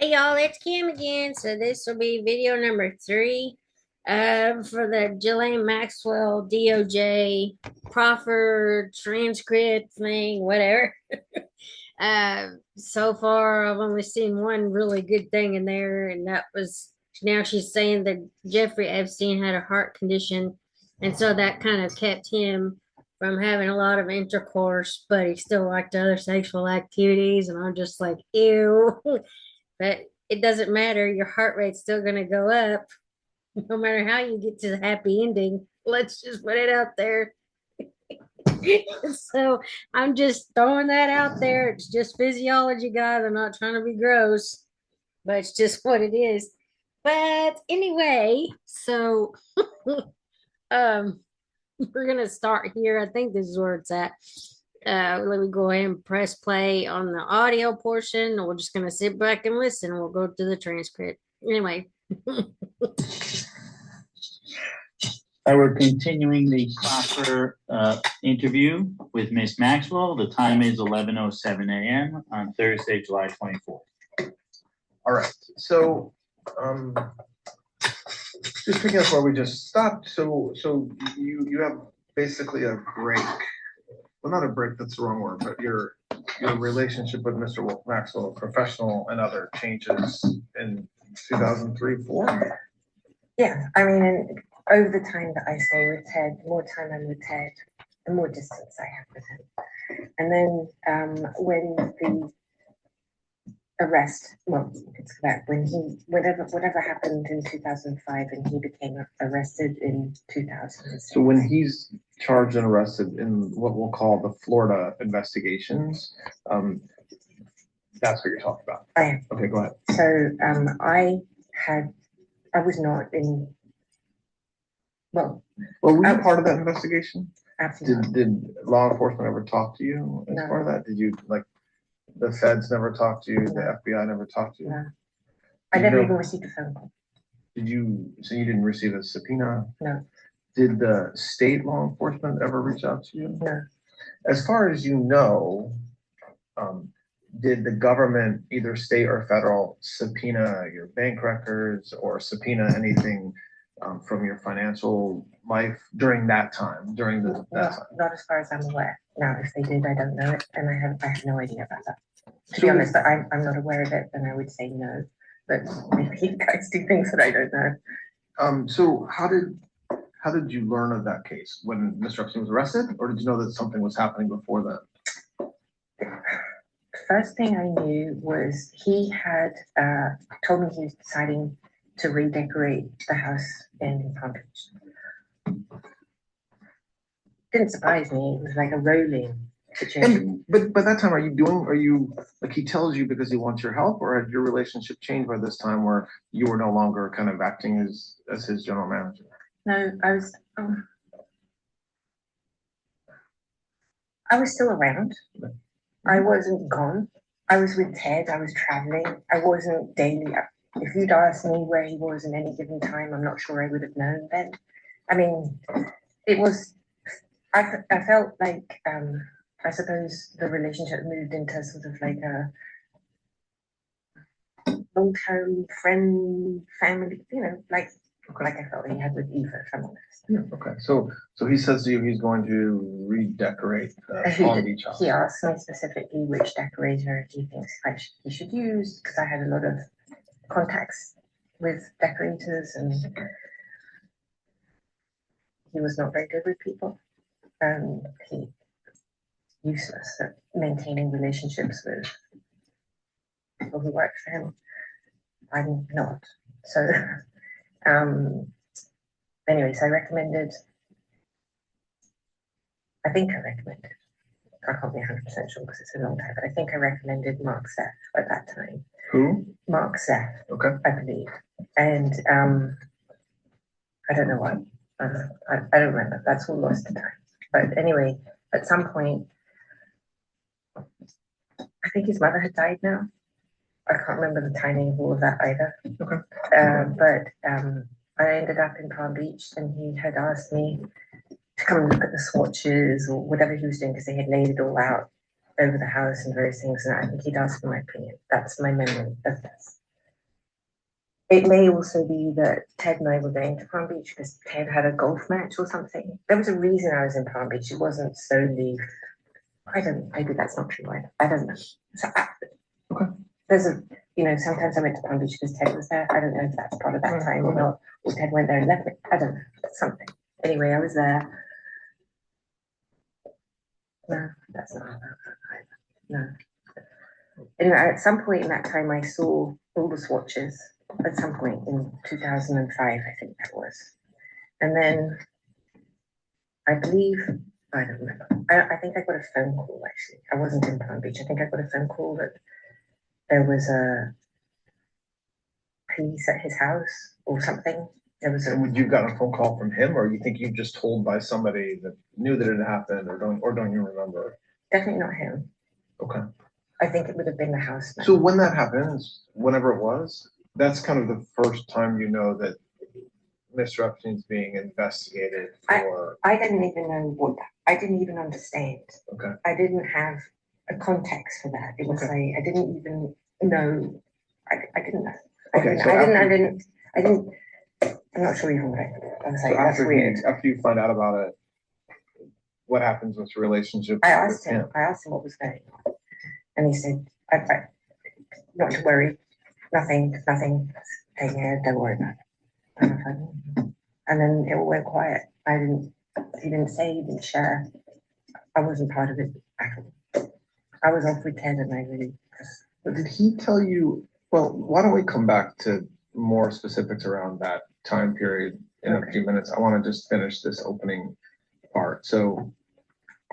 Hey y'all, it's Kim again. So this will be video number 3 for the Ghislaine Maxwell DOJ proffer transcript thing, whatever. So far I've only seen one really good thing in there, and that was now she's saying that Jeffrey Epstein had a heart condition, and so that kind of kept him from having a lot of intercourse, but he still liked other sexual activities, and I'm just like, ew. But it doesn't matter. Your heart rate's still going to go up no matter how you get to the happy ending. Let's just put it out there. So I'm just throwing that out there. It's just physiology, guys. I'm not trying to be gross, but it's just what it is. But anyway, so um, we're going to start here. I think this is where it's at. Let me go ahead and press play on the audio portion. We're just going to sit back and listen. We'll go to the transcript. Anyway. We're continuing the proper interview with Miss Maxwell. The time is 11:07 a.m. on Thursday, July 24th. All right. So just picking up where we just stopped. So you have basically a break. Well, not a break, that's the wrong word, but your relationship with Mr. Maxwell, professional and other, changes in 2003, 4? Yeah, I mean, over the time that I stay with Ted, the more time I'm with Ted, the more distance I have with him. And then when the arrest, well, it's correct, when whatever happened in 2005 and he became arrested in 2006. So when he's charged and arrested in what we'll call the Florida investigations, that's what you're talking about. I am. Okay, go ahead. So I was not in, well, were you part of that investigation? Absolutely. Did law enforcement ever talk to you as No. part of that? Did you, like, the feds never talked to you? No. The FBI never talked to you? No. I never even received a phone call. So you didn't receive a subpoena? No. Did the state law enforcement ever reach out to you? No. As far as you know, did the government, either state or federal, subpoena your bank records or subpoena anything from your financial life during that time, that time? Not as far as I'm aware. Now, if they did, I don't know it, and I have no idea about that. To be honest, I'm not aware of it, and I would say no. But maybe you guys do things that I don't know. So how did you learn of that case? When Mr. Epstein was arrested, or did you know that something was happening before that? First thing I knew was he had told me he was deciding to redecorate the house in Palm Beach. Didn't surprise me. It was like a rolling situation. But by that time, are you like, he tells you because he wants your help, or had your relationship changed by this time where you were no longer kind of acting as his general manager? No, I was still around. I wasn't gone. I was with Ted. I was traveling. I wasn't daily. If you'd asked me where he was in any given time, I'm not sure I would have known then. I mean, it was, I felt like, I suppose the relationship moved into sort of like a long-term friend, family, like I felt he had with Eva, if I'm honest. Yeah, okay. So he says to you he's going to redecorate the Palm Beach house. He asked me specifically which decorator he thinks he should use, because I had a lot of contacts with decorators, and he was not very good with people. He useless at maintaining relationships with people who work for him. I'm not. So anyways, I think I recommended, I can't be 100% sure because it's a long time, but I think I recommended Mark Seth at that time. Who? Mark Seth. Okay. I believe. And I don't know why. I don't remember. That's all lost to time. But anyway, at some point, I think his mother had died now. I can't remember the timing of all of that either. Okay. But I ended up in Palm Beach, and he had asked me to come and look at the swatches or whatever he was doing, because they had laid it all out over the house and various things. And I think he'd asked for my opinion. That's my memory of this. It may also be that Ted and I were going to Palm Beach because Ted had a golf match or something. There was a reason I was in Palm Beach. It wasn't solely, I don't, maybe that's not true either. I don't know. So Okay. there's a, sometimes I went to Palm Beach because Ted was there. I don't know if that's part of that time or not. Or Ted went there and left me. I don't know. Something. Anyway, I was there. No, that's not how that either. No. Anyway, at some point in that time, I saw all the swatches. At some point in 2005, I think that was. And then I believe, I don't remember. I think I got a phone call actually. I wasn't in Palm Beach. I think I got a phone call that there was a police at his house or something. There was And would you got a phone call from him, or you think you just told by somebody that knew that it happened, or don't you remember? definitely not him. Okay. I think it would have been the houseman. So when that happens, whenever it was, that's kind of the first time you know that Mr. Epstein's being investigated for. I didn't even know what, I didn't even understand. Okay. I didn't have a context for that. It was Okay. like, I didn't even know. I didn't know. Okay, so I didn't, I'm not sure even what I was So like, that's after weird. after you find out about it, what happens with your relationship? I asked with him what was going on. And he said, not to worry, nothing, taking it, don't worry about it. And I was like, and then it all went quiet. He didn't say, he didn't share. I wasn't part of it at all. I was off with Ted and I really just. But did he tell you, well, why don't we come back to more specifics around that time period in a few minutes? I want to just finish this opening part. So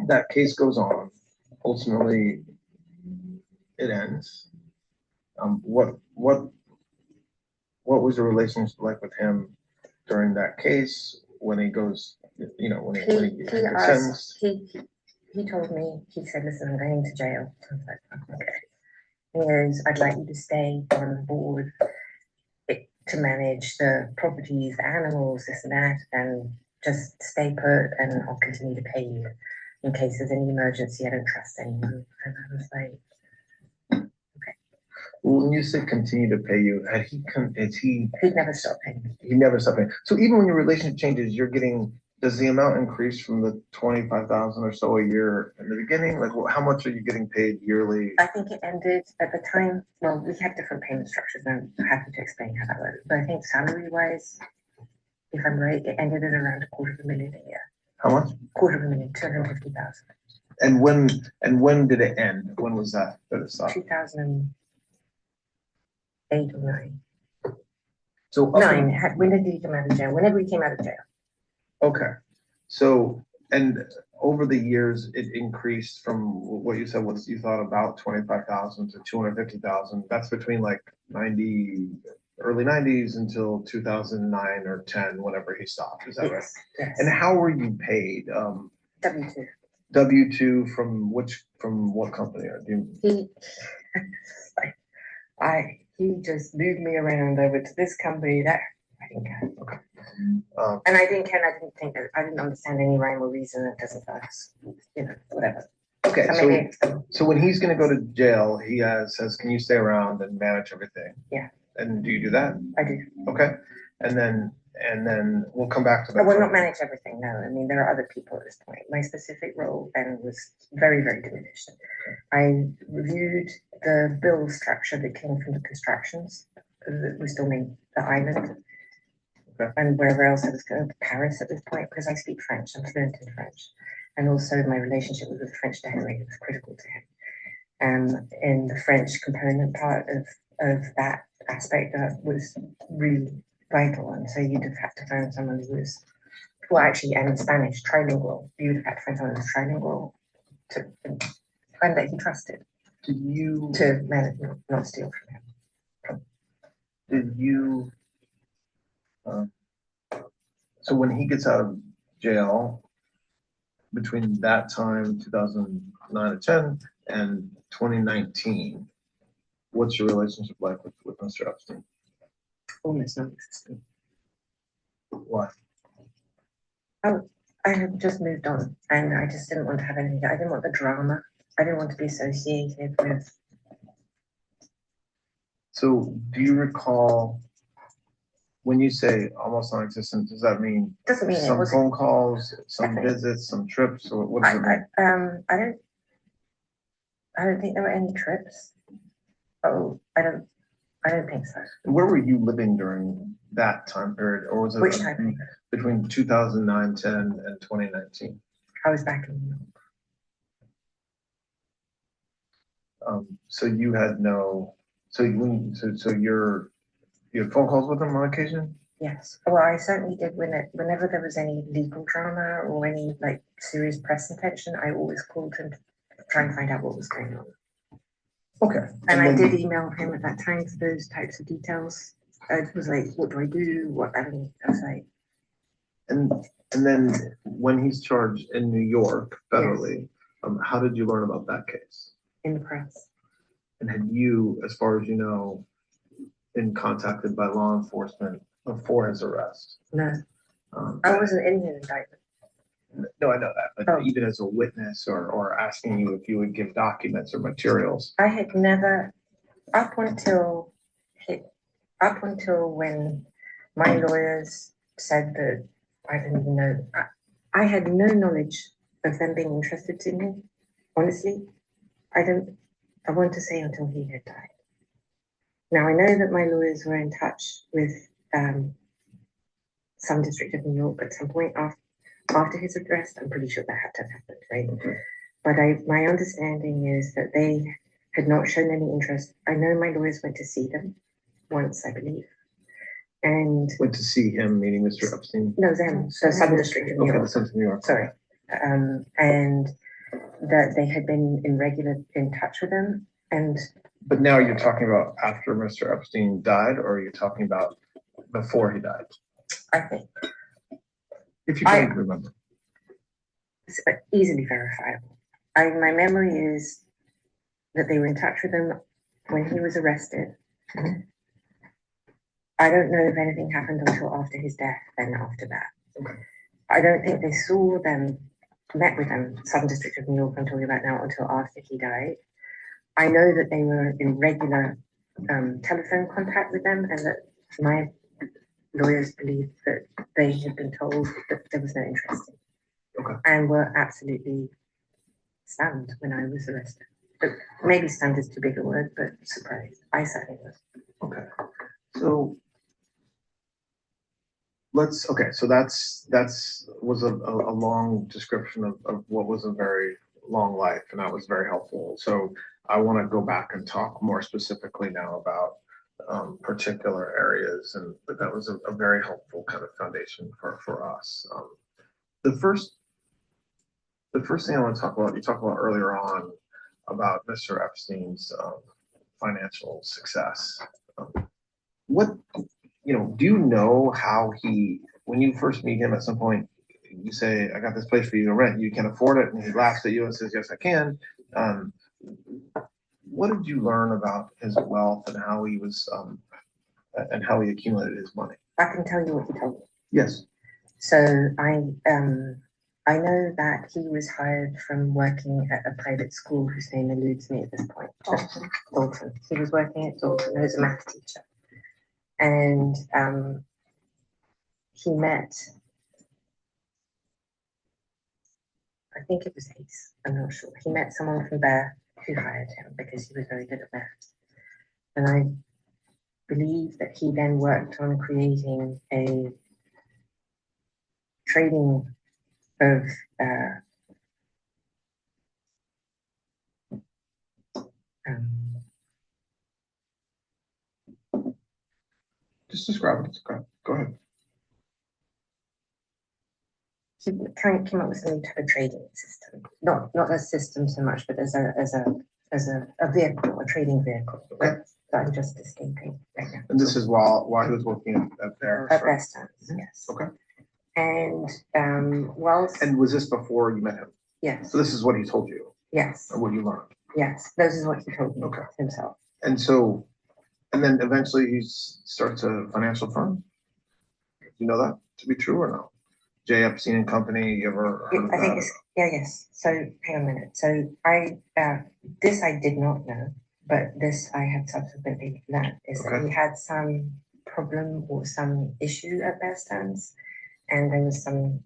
that case goes on. Ultimately, it ends. What was the relationship like with him during that case when he goes, when he gets sentenced? He told me, he said, listen, I'm going to jail. I was like, okay. He goes, I'd like you to stay on board to manage the properties, the animals, this and that, and just stay put and I'll continue to pay you in case there's any emergency. I don't trust anyone. And I was like, Well, when you say continue to pay you, he'd never stop paying. He never stopped paying. So even when your relationship changes, does the amount increase from the 25,000 or so a year in the beginning? Like, how much are you getting paid yearly? I think it ended at the time. Well, we had different payment structures, and I'm happy to explain how that works. But I think salary-wise, if I'm right, it ended at around $250,000 a year. How much? $250,000, 250,000. And when did it end? When was that it stopped? 2008 or 9. So 9. When did he come out of jail? Whenever he came out of jail. Okay. So, and over the years, it increased from what you said was you thought about 25,000 to 250,000. That's between like early 90s until 2009 or 10, whenever he stopped. Is that right? Yes. And how were you paid? W2. W2 from what company? He just moved me around over to this company that I didn't care. Okay. And I didn't care. I didn't understand any rhyme or reason. It doesn't us, whatever. Okay. So when he's going to go to jail, he says, "Can you stay around and manage everything?" Yeah. And do you do that? I do. Okay. And then we'll come back to that. I will not manage everything. No, I mean there are other people at this point. My specific role then was very, very diminished. I reviewed the bill structure that came from the constructions that we still made the island. Okay. And wherever else I was going, to Paris at this point, because I speak French, I'm fluent in French. And also my relationship with the French decorator was critical to him. In the French component part of that aspect that was really vital. And so you'd have had to find someone who was, well actually, and in Spanish, trilingual. You'd have had to find someone who was trilingual to find that he trusted. Did you to manage, not steal from him. Did you so when he gets out of jail between that time 2009 to 10 and 2019, what's your relationship like with Mr. Epstein? Almost non-existent. Why? Oh, I had just moved on and I just didn't want to have anything. I didn't want the drama. I didn't want to be associated with. So do you recall when you say almost non-existent, does that mean Doesn't mean it some wasn't. phone calls, some Definitely. visits, some trips, or what does it mean? I don't think there were any trips. Oh, I don't think so. Where were you living during that time period, or was it Which time period? between 2009, 10, and 2019? I was back in New York. So you had no, so you had phone calls with him on occasion? Yes. Well, I certainly did whenever there was any legal drama or any like serious press attention, I always called him to try and find out what was going on. Okay. And I then- did email him at that time for those types of details. It was like, what do I do? What I mean, I was like, And then when he's charged in New York federally, how did you learn about that case? in the press. And had you, as far as you know, been contacted by law enforcement before his arrest? No, Um, I wasn't in the indictment. No, I know that, but Oh. even as a witness or asking you if you would give documents or materials. I had never, up until when my lawyers said that I didn't even know, I had no knowledge of them being interested in me. Honestly, I want to say until he had died. Now I know that my lawyers were in touch with some district of New York at some point after his arrest. I'm pretty sure that had to have happened, right? Okay. But my understanding is that they had not shown any interest. I know my lawyers went to see them once, I believe. And Went to see him, meaning Mr. Epstein. no, them, so some district of New Okay, York. the Sons of New York. Sorry. And that they had been in touch with them. And But now you're talking about after Mr. Epstein died, or are you talking about before he died? I think If you can remember. it's easily verifiable. My memory is that they were in touch with him when he was arrested. I don't know if anything happened until after his death, then after that. Okay. I don't think they saw them, met with them, Southern District of New York I'm talking about now, until after he died. I know that they were in regular telephone contact with them, and that my lawyers believed that they had been told that there was no interest in. Okay. And were absolutely stunned when I was arrested. But maybe stunned is too big a word, but surprised. I certainly was. Okay. So so that's was a long description of what was a very long life, and that was very helpful. So I want to go back and talk more specifically now about particular areas, and but that was a very helpful kind of foundation for us. The first thing I want to talk about, you talked about earlier on about Mr. Epstein's financial success. Do you know how when you first meet him at some point, you say, I got this place for you to rent, you can afford it, and he laughs at you and says, yes, I can. What did you learn about his wealth and how he was, and how he accumulated his money? I can tell you what he told me. Yes. So I know that he was hired from working at a private school whose name eludes me at this point. Dalton. He was working at Dalton as a math teacher. And he met, I think it was Ace, I'm not sure. He met someone from there who hired him because he was very good at math. And I believe that he then worked on creating a trading of Just describe it. Okay. Go ahead. he came up with some type of trading system, not a system so much, but as a vehicle, a trading vehicle. Okay. That I'm just escaping right now. And this is while he was working at there. At best times, yes. Okay. And And was this before you met him? yes, So this is what he told you, yes, or what you learned. yes. This is what he told me Okay. himself. And then eventually he starts a financial firm. You know that to be true or no? J. Epstein and Company. You ever heard of I think that? it's yes. So hang on a minute. So this I did not know, but this I have subsequently learned is that Okay. he had some problem or some issue at Bear Stearns, and there was some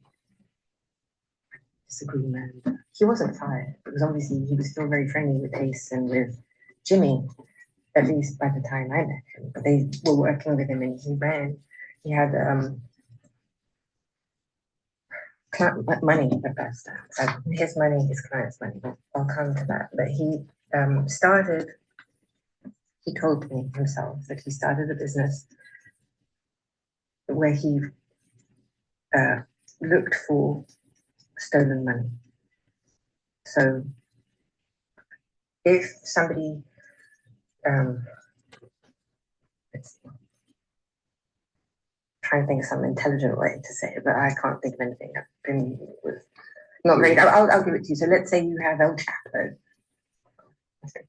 disagreement. He wasn't fired because obviously he was still very friendly with Ace and with Jimmy, at least by the time I met him. But they were working with him, and he ran. He had money at Bear Stearns. His money, his clients' money. I'll come to that. But he started. He told me himself that he started a business where he looked for stolen money. So if somebody, it's trying to think of some intelligent way to say it, but I can't think of anything. I've been with not great. I'll give it to you. So let's say you have El Chapo.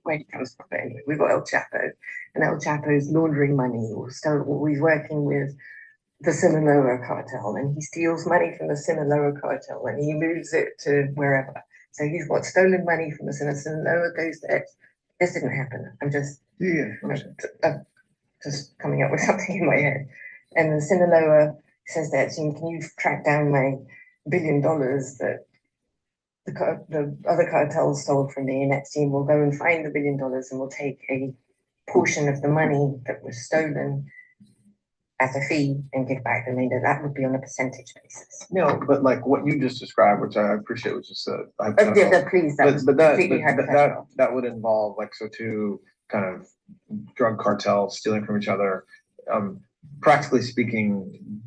Where he comes from, but anyway, we've got El Chapo, and El Chapo's laundering money or he's working with the Sinaloa cartel, and he steals money from the Sinaloa cartel and he moves it to wherever. So he's got stolen money from the Sinaloa goes there. This didn't happen. I'm just just coming up with something in my head. And the Sinaloa says that, so can you track down my $1 billion that the other cartels stole from me, and Epstein will go and find the $1 billion and will take a portion of the money that was stolen as a fee and give back the remainder. That would be on a percentage basis. No, but like what you just described, which I appreciate, was just Please, that would involve like, so two kind of drug cartels stealing from each other. Practically speaking,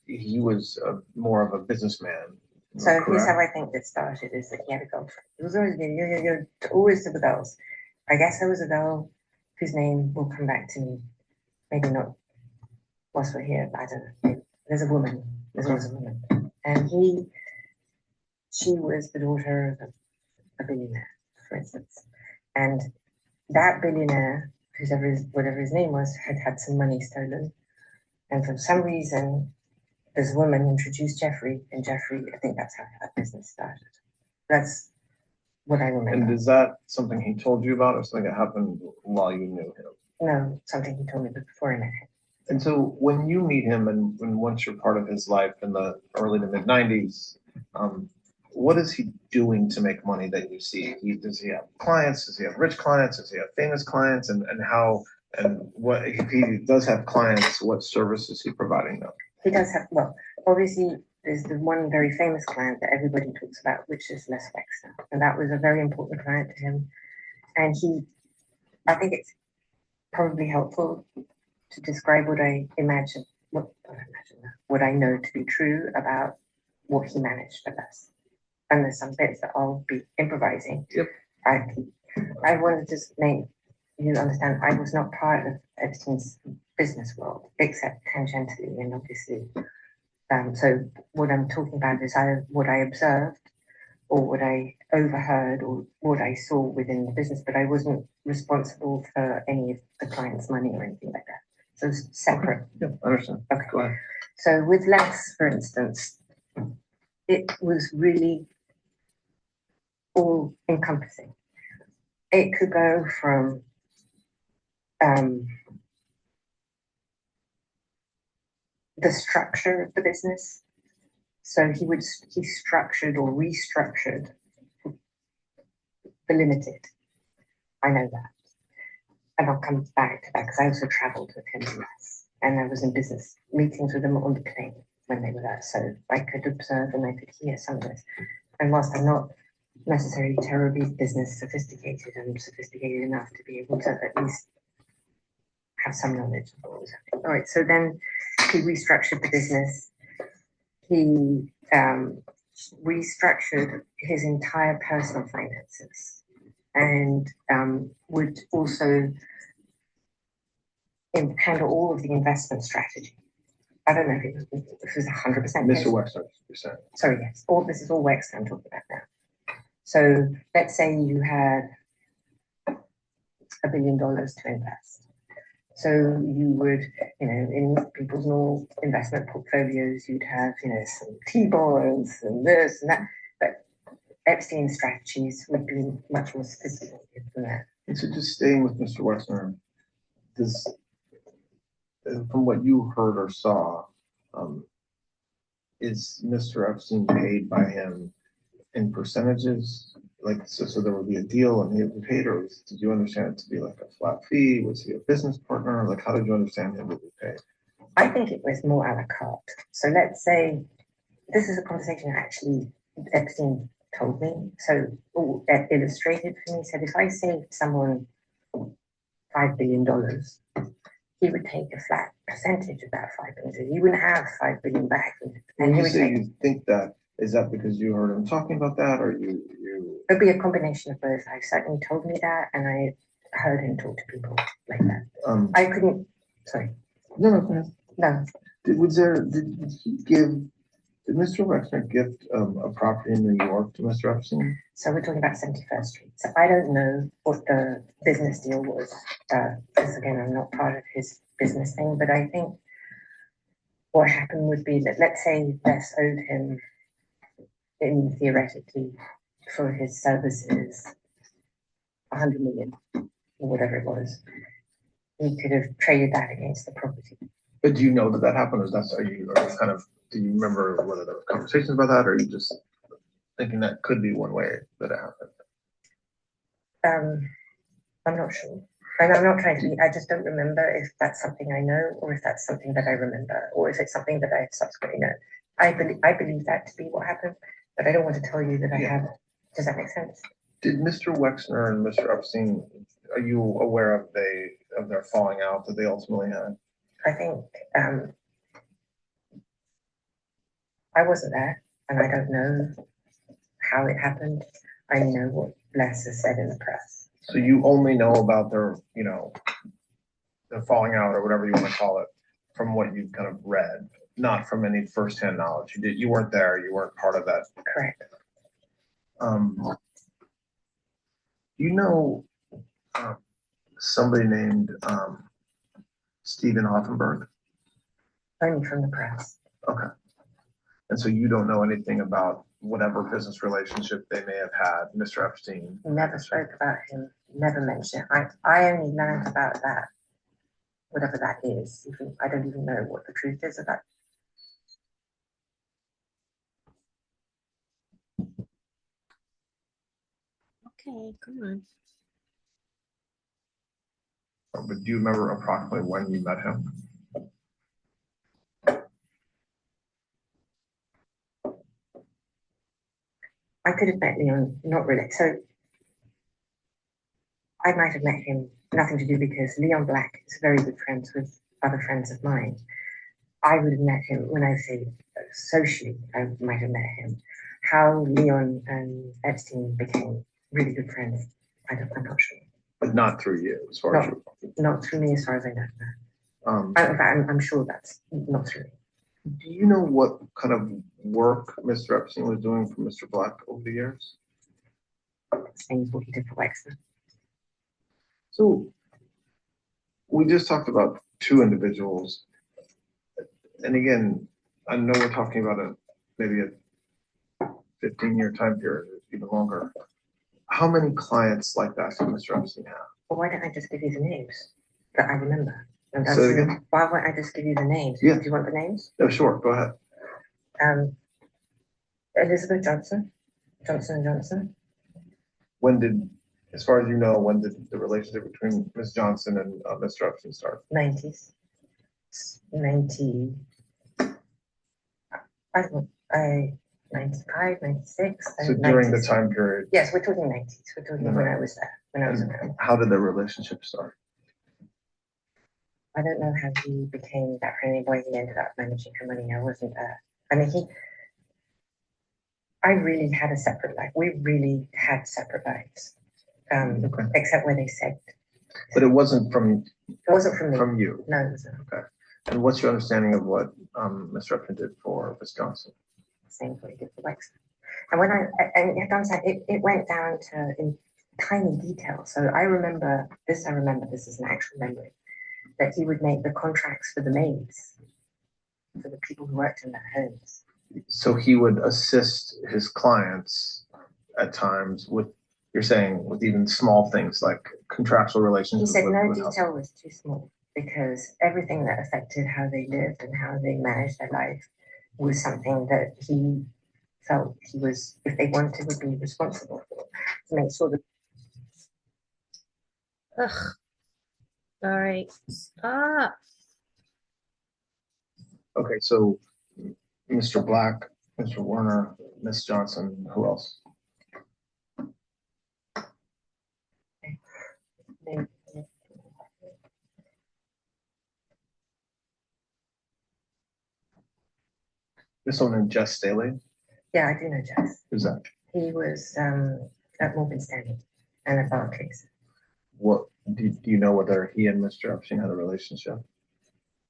he was more of a businessman. So here's how I think this started: is that he had a girlfriend. It was always you're always to the girls. I guess there was a girl whose name will come back to me. Maybe not whilst we're here. I don't know. There's a woman. There's always a woman, and she was the daughter of a billionaire, for instance, and that billionaire, whatever his name was, had some money stolen, and for some reason, this woman introduced Jeffrey, and Jeffrey, I think that's how that business started. That's what I remember. And is that something he told you about, or something that happened while you knew him? No, something he told me before I met him. And so when you meet him, and once you're part of his life in the early to mid 90s, what is he doing to make money that you see? Does he have clients? Does he have rich clients? Does he have famous clients? And how, and what, if he does have clients, what service is he providing them? He does have, well, obviously there's the one very famous client that everybody talks about, which is Les Wexner. And that was a very important client to him. And I think it's probably helpful to describe what I what I know to be true about what he managed for us. And there's some bits that I'll be improvising. Yep. I wanted to make you understand I was not part of Epstein's business world, except tangentially and obviously. So what I'm talking about is what I observed or what I overheard or what I saw within the business, but I wasn't responsible for any of the client's money or anything like that. So it's separate. Yeah, I understand. Okay. Go ahead. So with Les, for instance, it was really all encompassing. It could go from the structure of the business. So he structured or restructured the limited. I know that. And I'll come back to that because I also traveled with him less. And I was in business meetings with them on the plane when they were there. So I could observe and I could hear some of this. And whilst I'm not necessarily terribly business sophisticated, I'm sophisticated enough to be able to at least have some knowledge of what was happening. All right, so then he restructured the business. He restructured his entire personal finances and would also handle all of the investment strategy. I don't know if it was 100%. Mr. Wexner, you're saying. Sorry, yes. This is all Wexner I'm talking about now. So let's say you had $1 billion to invest. So you would, in people's normal investment portfolios, you'd have, some T-bonds and this and that. But Epstein's strategies would be much more sophisticated than that. And so just staying with Mr. Wexner, from what you heard or saw, is Mr. Epstein paid by him in percentages? Like, so there would be a deal and he would be paid, or did you understand it to be like a flat fee? Was he a business partner? Like, how did you understand him would be paid? I think it was more a la carte. So let's say this is a conversation actually Epstein told me. So that illustrated for me. Said if I saved someone $5 billion, he would take a flat percentage of that 5 billion. He wouldn't have 5 billion back. When And he you would say take, you think that, is that because you heard him talking about that, or you? it'd be a combination of both. I certainly told me that, and I heard him talk to people like that. I couldn't, sorry, No, go ahead. no. Did Mr. Wexner gift a property in New York to Mr. Epstein? So we're talking about 71st Street. So I don't know what the business deal was, because again, I'm not part of his business thing, but I think what happened would be that, let's say Les owed him, in theoretically, for his services, 100 million, or whatever it was. He could have traded that against the property. But do you know that that happened, or are you kind of, do you remember whether there were conversations about that, or are you just thinking that could be one way that it happened? I'm not sure. And I'm not trying to be, I just don't remember if that's something I know, or if that's something that I remember, or if it's something that I subsequently know. I believe that to be what happened, but I don't want to tell you that I have. Does that make sense? Did Mr. Wexner and Mr. Epstein, are you aware of their falling out that they ultimately had? I think I wasn't there, and I don't know how it happened. I know what Les has said in the press. So you only know about their falling out, or whatever you want to call it, from what you've kind of read, not from any firsthand knowledge. You weren't there. You weren't part of that. Correct. You know somebody named Stephen Hoffenberg? Only from the press. Okay. And so you don't know anything about whatever business relationship they may have had, Mr. Epstein? Never spoke about him, never mentioned it. I only learned about that, whatever that is. I don't even know what the truth is of that. Okay, come on. But do you remember approximately when you met him? I could have met Leon, not really. So I might have met him, nothing to do, because Leon Black is very good friends with other friends of mine. I would have met him when I say socially, I might have met him. How Leon and Epstein became really good friends, I'm not sure. But not through you, as far as you. Not through me, as far as I know. I'm sure that's not through me. Do you know what kind of work Mr. Epstein was doing for Mr. Black over the years? Same as what he did for Wexner. So we just talked about two individuals. And again, I know we're talking about maybe a 15-year time period, even longer. How many clients like that did Mr. Epstein have? Well, why don't I just give you the names that I remember? Say it again? Why won't I just give you the names? Yeah. Do you want the names? No, sure, go ahead. Elizabeth Johnson, Johnson & Johnson. When did, as far as you know, when did the relationship between Ms. Johnson and Mr. Epstein start? 90s. 95, 96. So during the time period. Yes, we're talking 90s. We're talking when I was there, when I was around. How did their relationship start? I don't know how he became that friendly boy. He ended up managing her money. I wasn't there. I mean, I really had a separate life. We really had separate lives, except where they said. But it wasn't from. It wasn't from me. From you. No, it wasn't. Okay. And what's your understanding of what Mr. Epstein did for Ms. Johnson? Same what he did for Wexner. And when it went down to in tiny detail. So I remember this. This is an actual memory, that he would make the contracts for the maids, for the people who worked in their homes. So he would assist his clients at times with, you're saying, with even small things like contractual relationships. He said no detail was too small. because everything that affected how they lived and how they managed their life was something that he felt he was, if they wanted, would be responsible for, to make sure that. Ugh. All right. Stop. Okay, so Mr. Black, Mr. Warner, Miss Johnson, who else? They, This one named Jess Staley, yeah, I do know Jess. who's that? He was at Morgan Stanley and at Barclays. What, do you know whether he and Mr. Epstein had a relationship?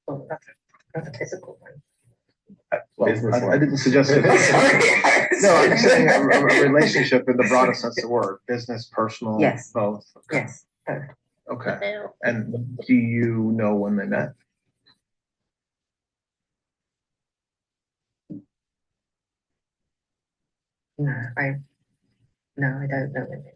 Well, not a physical one. Well, Business I one. didn't suggest it. No, I'm saying a relationship in the broadest sense of the word, business, personal, Yes. both. Yes, both. Okay, Hell. and do you know when they met? No, I don't know when they met.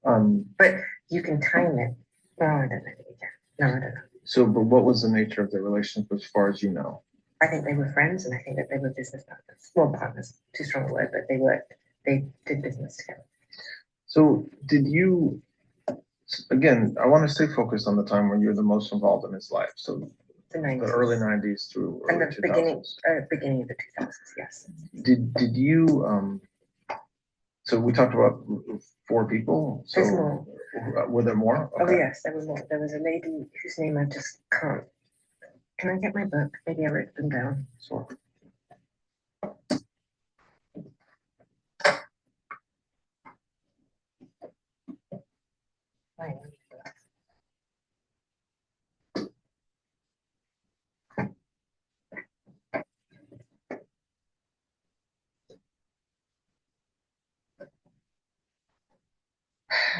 Um, But you can time it. No, I don't know that you can. No, I don't know. so, but what was the nature of their relationship as far as you know? I think they were friends and I think that they were business partners. Well, partners, too strong a word, but they did business together. So did you, again, I want to stay focused on the time when you're the most involved in his life, so The the 90s. early 90s through And early the beginning 2000s. beginning of the 2000s, yes. Did you, so we talked about 4 people, There's so more. were there more? Oh, Okay. yes, there were more. There was a lady whose name I just can't. Can I get my book? Maybe I wrote them down. So, Fine.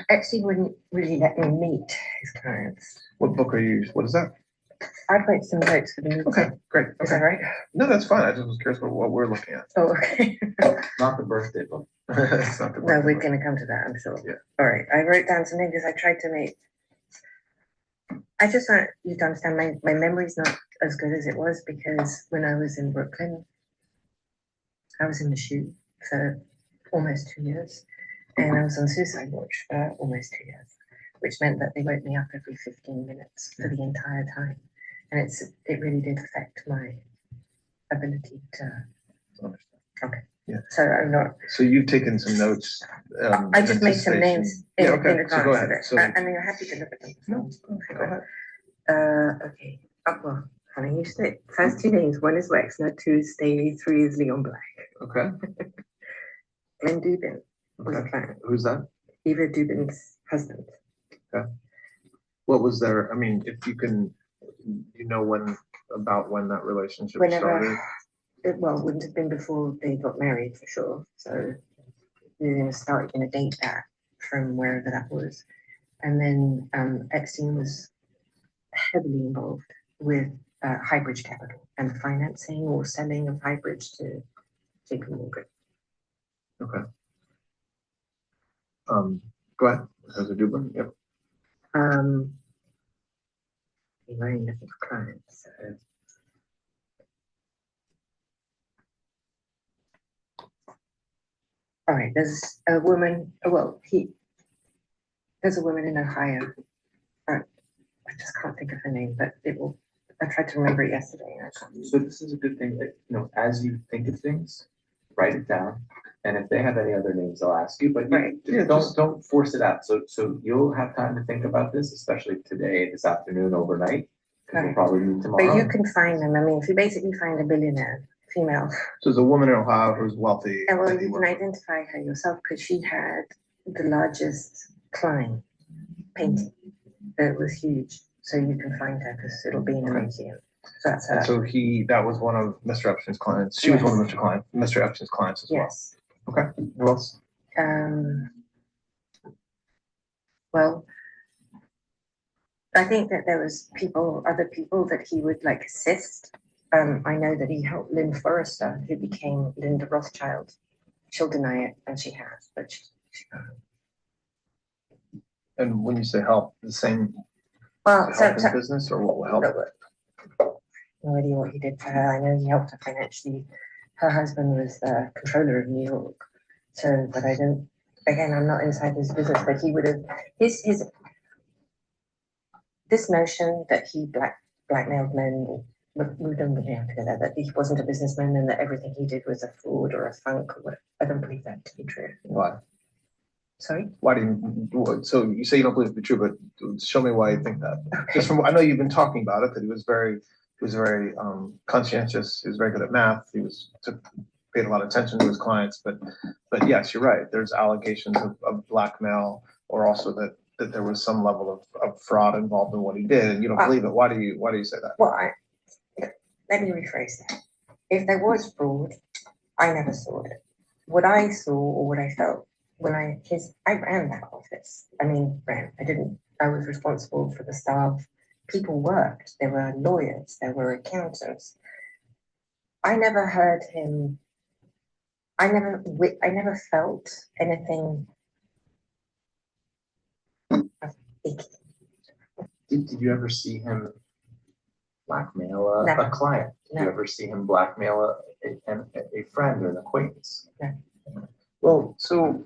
Epstein wouldn't really let me meet his clients. what book are you, what is that? I'd write some notes for the meeting. Okay, great, Is that okay. right? No, that's fine, I just was curious about what we're looking at. Oh, okay. Not the birthday book. It's not the No, book. we're gonna come to that, I'm sure. Yeah. All right, I wrote down some names because I tried to make. I just want you to understand my memory's not as good as it was because when I was in Brooklyn, I was in the shoe for almost 2 years, and I was on suicide watch for almost 2 years, which meant that they woke me up every 15 minutes for the entire time, and it really did affect my ability to. Okay. Yeah. So I'm not. So you've taken some notes. I in just made some anticipation. names Yeah, in okay, advance so go of ahead. it. So, I mean, you're happy to look at them. no, go ahead. Okay. Well, funny you say. First 2 names. One is Wexner, 2 is Staley, 3 is Leon Black. Okay, Glenn Dubin was a okay. client. Who's that? Eva Dubin's husband. What was their, I mean, if you can, about when that relationship started? Whenever, it wouldn't have been before they got married for sure. So you're going to start going to date that from wherever that was. And then Epstein was heavily involved with Highbridge Capital and financing or selling of Highbridge to JP Morgan. Okay. Go ahead. Has a Dublin? Yep. Be very looking for clients. So. All right, there's a woman. There's a woman in Ohio. I just can't think of her name, but I tried to remember it yesterday. And I can't. So this is a good thing that, as you think of things, write it down. And if they have any other names, they'll ask you, but Right. don't force it out. So you'll have time to think about this, especially today, this afternoon, overnight. Because we'll Right. probably meet tomorrow. But you can find them. I mean, if you basically find a billionaire female, So there's a woman in Ohio who's wealthy. and well, that you can work with. identify her yourself because she had the largest Klein painting. It was huge, so you can find her because it'll be in a Okay. museum. So that's And her. so that was one of Mr. Epstein's clients. She was one of Mr. Epstein's clients as well. Yes. Okay, who else? Well, I think that there was other people that he would like assist. I know that he helped Lynn Forrester, who became Linda Rothschild. She'll deny it, and she has, but she And when you say help, the same Well, to so, help in so, business, or what will help? no idea what he did for her. I know he helped her financially. Her husband was the controller of New York. So, but I don't, again, I'm not inside his business, but he would have, his, this notion that he blackmailed men, we don't really have to go there, that he wasn't a businessman and that everything he did was a fraud or a funk or what, I don't believe that to be true. Why? Sorry? Why do you, so you say you don't believe it to be true, but show me why you think that. Okay. Just from, I know you've been talking about it, that he was very conscientious, he was very good at math, paid a lot of attention to his clients, but yes, you're right, there's allegations of blackmail, or also that there was some level of fraud involved in what he did, and you don't believe it. Why do you say that? Well, let me rephrase that. If there was fraud, I never saw it. What I saw or what I felt when I ran that office. I was responsible for the staff. People worked. There were lawyers, there were accountants. I never heard him. I never felt anything. Did you ever see him blackmail a Never. client? Did you No. ever see him blackmail a friend or an acquaintance? No. Well, so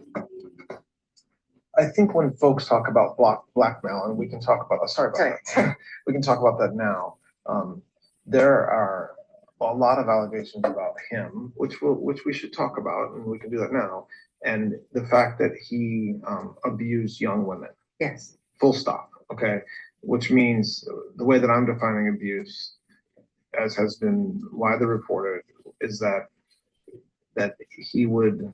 I think when folks talk about blackmail, and we can talk about, sorry about that, we can talk about that now. There are a lot of allegations about him, which we should talk about, and we can do that now. And the fact that he abused young women. Yes. Full stop. Okay, which means the way that I'm defining abuse, as has been widely reported, is that he would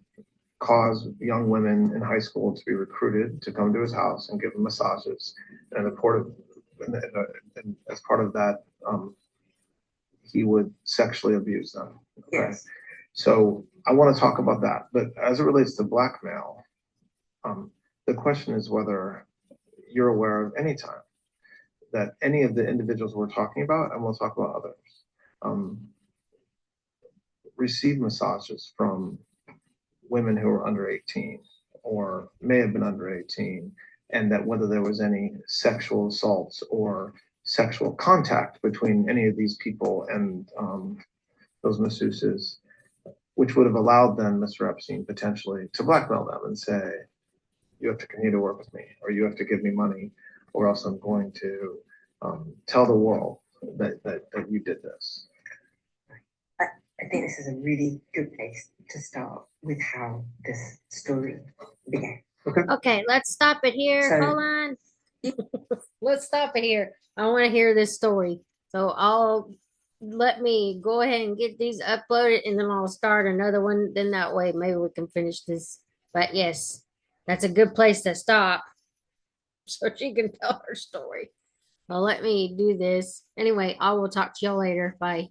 cause young women in high school to be recruited to come to his house and give them massages, and as part of that, he would sexually abuse them. Okay? Yes. So I want to talk about that, but as it relates to blackmail, the question is whether you're aware of any time that any of the individuals we're talking about, and we'll talk about others, receive massages from women who are under 18 or may have been under 18, and that whether there was any sexual assaults or sexual contact between any of these people and those masseuses, which would have allowed then Mr. Epstein potentially to blackmail them and say, you have to continue to work with me, or you have to give me money, or else I'm going to tell the world that you did this. I think this is a really good place to start with how this story began. Okay, let's stop it here. So- Hold on. Let's stop it here. I want to hear this story. So let me go ahead and get these uploaded, and then I'll start another one. Then that way maybe we can finish this. But yes, that's a good place to stop so she can tell her story. Well, let me do this. Anyway, I will talk to y'all later. Bye.